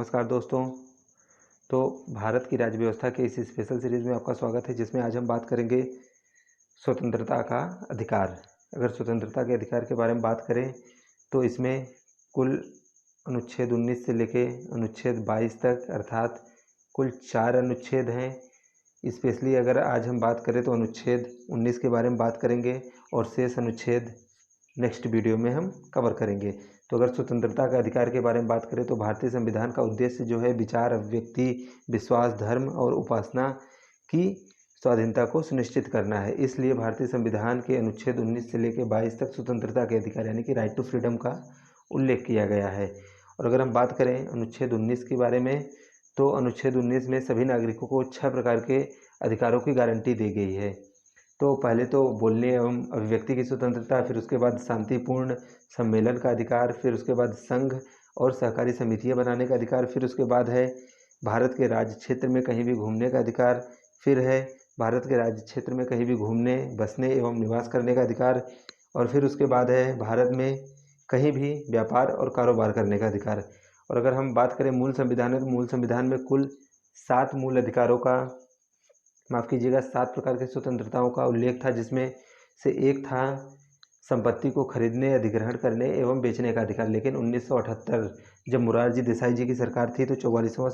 नमस्कार दोस्तों। तो भारत की राज्य व्यवस्था के इस स्पेशल सीरीज़ में आपका स्वागत है, जिसमें आज हम बात करेंगे स्वतंत्रता का अधिकार। अगर स्वतंत्रता के अधिकार के बारे में बात करें तो इसमें कुल अनुच्छेद 19 से लेके अनुच्छेद 22 तक, अर्थात कुल 4 अनुच्छेद हैं। स्पेशली अगर आज हम बात करें तो अनुच्छेद 19 के बारे में बात करेंगे और शेष अनुच्छेद नेक्स्ट वीडियो में हम कवर करेंगे। तो अगर स्वतंत्रता का अधिकार के बारे में बात करें तो भारतीय संविधान का उद्देश्य जो है विचार, अभिव्यक्ति, विश्वास, धर्म और उपासना की स्वाधीनता को सुनिश्चित करना है। इसलिए भारतीय संविधान के अनुच्छेद 19 से लेकर 22 तक स्वतंत्रता के अधिकार यानी कि राइट टू फ्रीडम का उल्लेख किया गया है। और अगर हम बात करें अनुच्छेद 19 के बारे में तो अनुच्छेद 19 में सभी नागरिकों को 6 प्रकार के अधिकारों की गारंटी दी गई है। तो पहले तो बोलने एवं अभिव्यक्ति की स्वतंत्रता, फिर उसके बाद शांतिपूर्ण सम्मेलन का अधिकार, फिर उसके बाद संघ और सहकारी समितियां बनाने का अधिकार, फिर उसके बाद है भारत के राज्य क्षेत्र में कहीं भी घूमने का अधिकार, फिर है भारत के राज्य क्षेत्र में कहीं भी घूमने, बसने एवं निवास करने का अधिकार, और फिर उसके बाद है भारत में कहीं भी व्यापार और कारोबार करने का अधिकार। और अगर हम बात करें मूल संविधान में तो मूल संविधान में कुल 7 मूल अधिकारों का, माफ़ कीजिएगा, 7 प्रकार की स्वतंत्रताओं का उल्लेख था, जिसमें से एक था संपत्ति को खरीदने, अधिग्रहण करने एवं बेचने का अधिकार। लेकिन 1978 जब मोरारजी देसाई जी की सरकार थी तो 44वां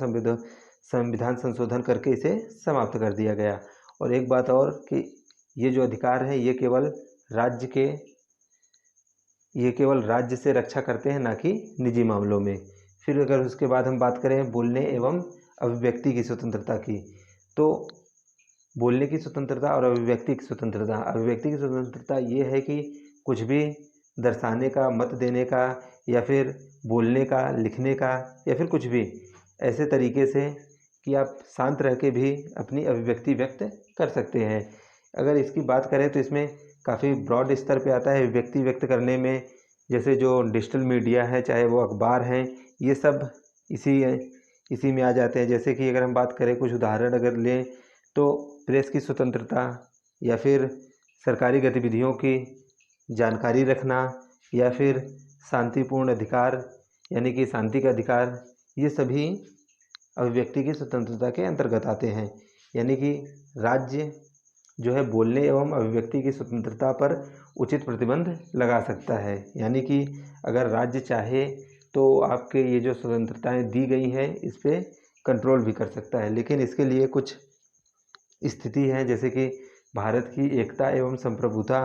संविधान संशोधन करके इसे समाप्त कर दिया गया। और एक बात और कि ये जो अधिकार हैं ये केवल राज्य से रक्षा करते हैं, ना कि निजी मामलों में। फिर अगर उसके बाद हम बात करें बोलने एवं अभिव्यक्ति की स्वतंत्रता की, तो बोलने की स्वतंत्रता और अभिव्यक्ति की स्वतंत्रता ये है कि कुछ भी दर्शाने का, मत देने का, या फिर बोलने का, लिखने का, या फिर कुछ भी ऐसे तरीके से कि आप शांत रह के भी अपनी अभिव्यक्ति व्यक्त कर सकते हैं। अगर इसकी बात करें तो इसमें काफ़ी ब्रॉड स्तर पे आता है अभिव्यक्ति व्यक्त करने में। जैसे जो डिजिटल मीडिया है, चाहे वो अखबार हैं, ये सब इसी में आ जाते हैं। जैसे कि अगर हम बात करें, कुछ उदाहरण अगर लें तो प्रेस की स्वतंत्रता, या फिर सरकारी गतिविधियों की जानकारी रखना, या फिर शांतिपूर्ण अधिकार यानी कि शांति का अधिकार, ये सभी अभिव्यक्ति की स्वतंत्रता के अंतर्गत आते हैं। यानी कि राज्य जो है बोलने एवं अभिव्यक्ति की स्वतंत्रता पर उचित प्रतिबंध लगा सकता है। यानी कि अगर राज्य चाहे तो आपके ये जो स्वतंत्रताएं दी गई हैं इस पर कंट्रोल भी कर सकता है। लेकिन इसके लिए कुछ स्थिति है, जैसे कि भारत की एकता एवं संप्रभुता,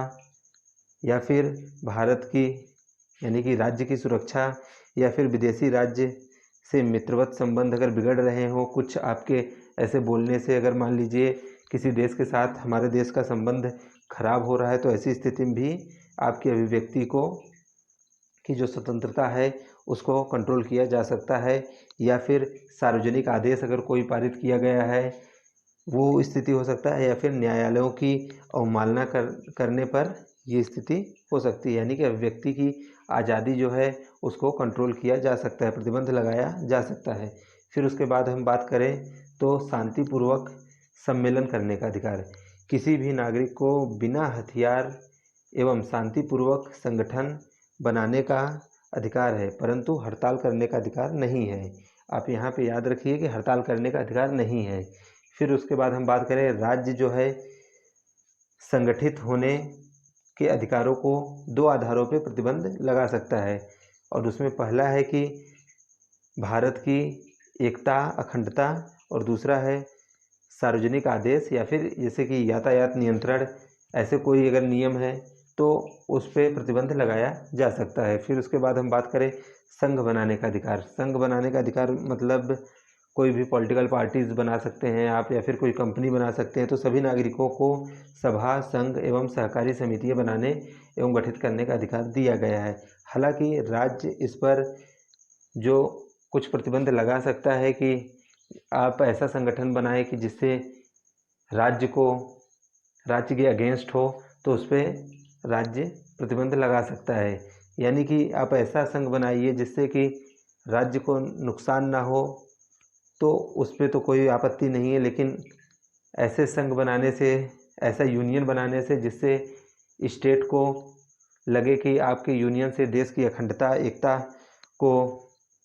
या फिर भारत की यानी कि राज्य की सुरक्षा, या फिर विदेशी राज्य से मित्रवत संबंध अगर बिगड़ रहे हों, कुछ आपके ऐसे बोलने से अगर मान लीजिए किसी देश के साथ हमारे देश का संबंध खराब हो रहा है, तो ऐसी स्थिति में भी आपकी अभिव्यक्ति की जो स्वतंत्रता है उसको कंट्रोल किया जा सकता है। या फिर सार्वजनिक आदेश अगर कोई पारित किया गया है, वो स्थिति हो सकता है, या फिर न्यायालयों की अवमानना करने पर ये स्थिति हो सकती है। यानी कि अभिव्यक्ति की आज़ादी जो है उसको कंट्रोल किया जा सकता है, प्रतिबंध लगाया जा सकता है। फिर उसके बाद हम बात करें तो शांतिपूर्वक सम्मेलन करने का अधिकार। किसी भी नागरिक को बिना हथियार एवं शांतिपूर्वक संगठन बनाने का अधिकार है, परंतु हड़ताल करने का अधिकार नहीं है। आप यहाँ पे याद रखिए कि हड़ताल करने का अधिकार नहीं है। फिर उसके बाद हम बात करें, राज्य जो है संगठित होने के अधिकारों को 2 आधारों पे प्रतिबंध लगा सकता है। और उसमें पहला है कि भारत की एकता, अखंडता, और दूसरा है सार्वजनिक आदेश, या फिर जैसे कि यातायात नियंत्रण, ऐसे कोई अगर नियम है तो उस पर प्रतिबंध लगाया जा सकता है। फिर उसके बाद हम बात करें संघ बनाने का अधिकार। संघ बनाने का अधिकार मतलब कोई भी पॉलिटिकल पार्टीज बना सकते हैं आप, या फिर कोई कंपनी बना सकते हैं। तो सभी नागरिकों को सभा, संघ एवं सहकारी समितियां बनाने एवं गठित करने का अधिकार दिया गया है। हालांकि राज्य इस पर जो कुछ प्रतिबंध लगा सकता है कि आप ऐसा संगठन बनाएं कि जिससे राज्य के अगेंस्ट हो, तो उस पर राज्य प्रतिबंध लगा सकता है। यानी कि आप ऐसा संघ बनाइए जिससे कि राज्य को नुकसान ना हो, तो उस पर तो कोई आपत्ति नहीं है। लेकिन ऐसे संघ बनाने से, ऐसा यूनियन बनाने से जिससे स्टेट को लगे कि आपके यूनियन से देश की अखंडता, एकता को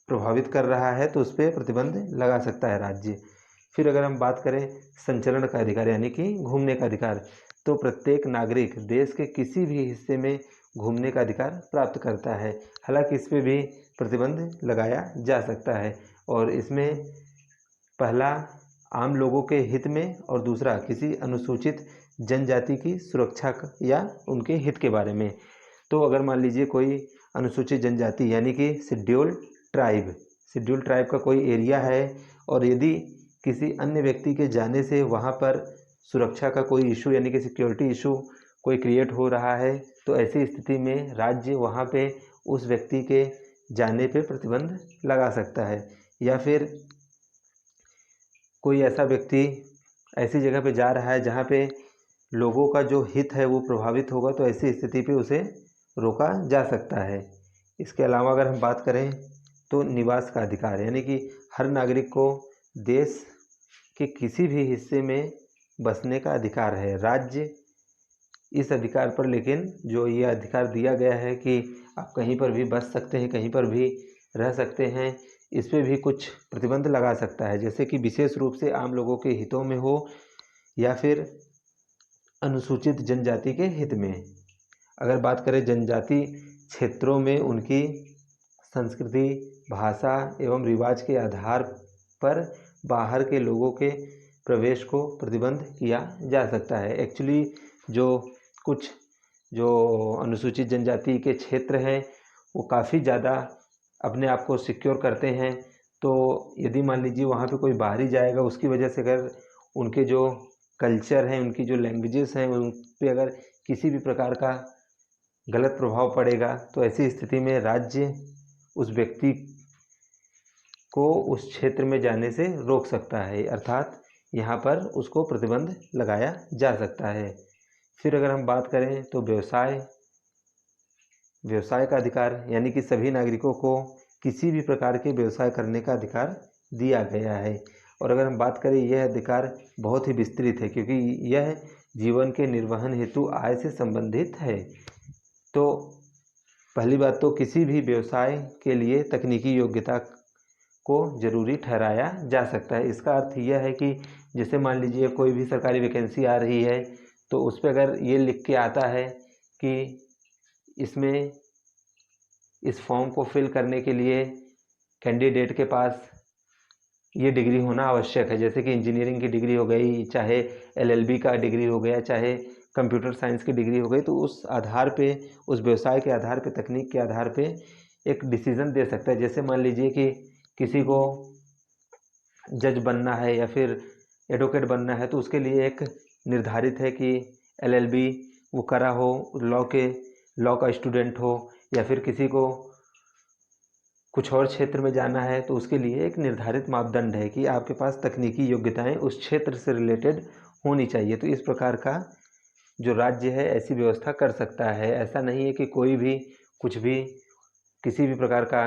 प्रभावित कर रहा है तो उस पर प्रतिबंध लगा सकता है राज्य। फिर अगर हम बात करें संचरण का अधिकार यानी कि घूमने का अधिकार, तो प्रत्येक नागरिक देश के किसी भी हिस्से में घूमने का अधिकार प्राप्त करता है। हालांकि इस पर भी प्रतिबंध लगाया जा सकता है, और इसमें पहला आम लोगों के हित में और दूसरा किसी अनुसूचित जनजाति की सुरक्षा या उनके हित के बारे में। तो अगर मान लीजिए कोई अनुसूचित जनजाति यानी कि शेड्यूल ट्राइब का कोई एरिया है, और यदि किसी अन्य व्यक्ति के जाने से वहाँ पर सुरक्षा का कोई इशू यानी कि सिक्योरिटी इशू कोई क्रिएट हो रहा है, तो ऐसी स्थिति में राज्य वहाँ पे उस व्यक्ति के जाने पे प्रतिबंध लगा सकता है। या फिर कोई ऐसा व्यक्ति ऐसी जगह पे जा रहा है जहाँ पे लोगों का जो हित है वो प्रभावित होगा, तो ऐसी स्थिति पे उसे रोका जा सकता है। इसके अलावा अगर हम बात करें तो निवास का अधिकार यानी कि हर नागरिक को देश के किसी भी हिस्से में बसने का अधिकार है। राज्य इस अधिकार पर लेकिन जो ये अधिकार दिया गया है कि आप कहीं पर भी बस सकते हैं, कहीं पर भी रह सकते हैं, इस पर भी कुछ प्रतिबंध लगा सकता है, जैसे कि विशेष रूप से आम लोगों के हितों में हो या फिर अनुसूचित जनजाति के हित में। अगर बात करें जनजाति क्षेत्रों में उनकी संस्कृति, भाषा एवं रिवाज के आधार पर बाहर के लोगों के प्रवेश को प्रतिबंध किया जा सकता है। एक्चुअली जो अनुसूचित जनजाति के क्षेत्र हैं वो काफ़ी ज़्यादा अपने आप को सिक्योर करते हैं, तो यदि मान लीजिए वहाँ पे कोई बाहरी जाएगा, उसकी वजह से अगर उनके जो कल्चर हैं, उनकी जो लैंग्वेजेस हैं, उन पे अगर किसी भी प्रकार का गलत प्रभाव पड़ेगा, तो ऐसी स्थिति में राज्य उस व्यक्ति को उस क्षेत्र में जाने से रोक सकता है, अर्थात यहाँ पर उसको प्रतिबंध लगाया जा सकता है। फिर अगर हम बात करें तो व्यवसाय का अधिकार यानी कि सभी नागरिकों को किसी भी प्रकार के व्यवसाय करने का अधिकार दिया गया है। और अगर हम बात करें, यह अधिकार बहुत ही विस्तृत है क्योंकि यह जीवन के निर्वहन हेतु आय से संबंधित है। तो पहली बात तो किसी भी व्यवसाय के लिए तकनीकी योग्यता को जरूरी ठहराया जा सकता है। इसका अर्थ यह है कि जैसे मान लीजिए कोई भी सरकारी वैकेंसी आ रही है, तो उस पर अगर ये लिख के आता है कि इसमें इस फॉर्म को फिल करने के लिए कैंडिडेट के पास ये डिग्री होना आवश्यक है, जैसे कि इंजीनियरिंग की डिग्री हो गई, चाहे LLB का डिग्री हो गया, चाहे कंप्यूटर साइंस की डिग्री हो गई, तो उस आधार पे, उस व्यवसाय के आधार पे, तकनीक के आधार पे एक डिसीज़न दे सकता है। जैसे मान लीजिए कि किसी को जज बनना है या फिर एडवोकेट बनना है, तो उसके लिए एक निर्धारित है कि LLB वो करा हो, लॉ का स्टूडेंट हो, या फिर किसी को कुछ और क्षेत्र में जाना है तो उसके लिए एक निर्धारित मापदंड है कि आपके पास तकनीकी योग्यताएं उस क्षेत्र से रिलेटेड होनी चाहिए। तो इस प्रकार का जो राज्य है ऐसी व्यवस्था कर सकता है। ऐसा नहीं है कि कोई भी कुछ भी किसी भी प्रकार का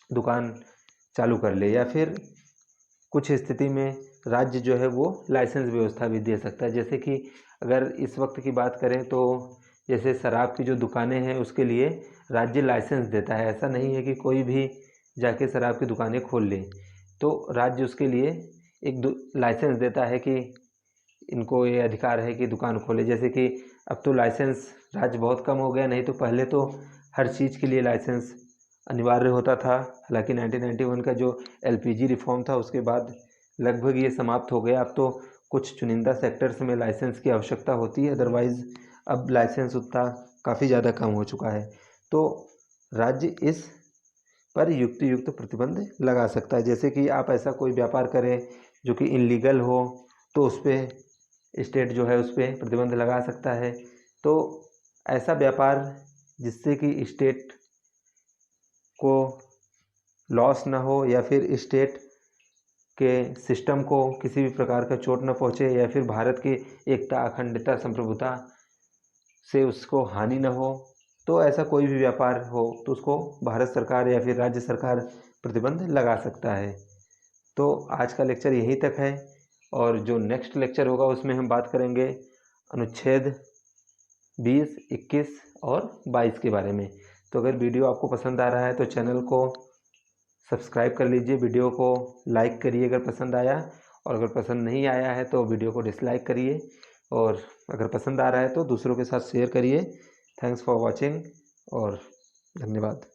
दुकान चालू कर ले, या फिर कुछ स्थिति में राज्य जो है वो लाइसेंस व्यवस्था भी दे सकता है। जैसे कि अगर इस वक्त की बात करें तो जैसे शराब की जो दुकानें हैं उसके लिए राज्य लाइसेंस देता है। ऐसा नहीं है कि कोई भी जाके शराब की दुकानें खोल ले, तो राज्य उसके लिए एक लाइसेंस देता है कि इनको ये अधिकार है कि दुकान खोले। जैसे कि अब तो लाइसेंस राज्य बहुत कम हो गया, नहीं तो पहले तो हर चीज़ के लिए लाइसेंस अनिवार्य होता था। हालांकि 1991 का जो LPG रिफॉर्म था उसके बाद लगभग ये समाप्त हो गया। अब तो कुछ चुनिंदा सेक्टर्स में लाइसेंस की आवश्यकता होती है, अदरवाइज़ अब लाइसेंस उतना काफ़ी ज़्यादा कम हो चुका है। तो राज्य इस पर युक्त प्रतिबंध लगा सकता है। जैसे कि आप ऐसा कोई व्यापार करें जो कि इनलीगल हो, तो उस पर स्टेट जो है उस पर प्रतिबंध लगा सकता है। तो ऐसा व्यापार जिससे कि स्टेट को लॉस ना हो, या फिर स्टेट के सिस्टम को किसी भी प्रकार का चोट न पहुँचे, या फिर भारत की एकता, अखंडता, संप्रभुता से उसको हानि न हो, तो ऐसा कोई भी व्यापार हो तो उसको भारत सरकार या फिर राज्य सरकार प्रतिबंध लगा सकता है। तो आज का लेक्चर यहीं तक है, और जो नेक्स्ट लेक्चर होगा उसमें हम बात करेंगे अनुच्छेद 20, 21 और 22 के बारे में। तो अगर वीडियो आपको पसंद आ रहा है तो चैनल को सब्सक्राइब कर लीजिए, वीडियो को लाइक करिए अगर पसंद आया, और अगर पसंद नहीं आया है तो वीडियो को डिसलाइक करिए, और अगर पसंद आ रहा है तो दूसरों के साथ शेयर करिए। थैंक्स फॉर वॉचिंग और धन्यवाद।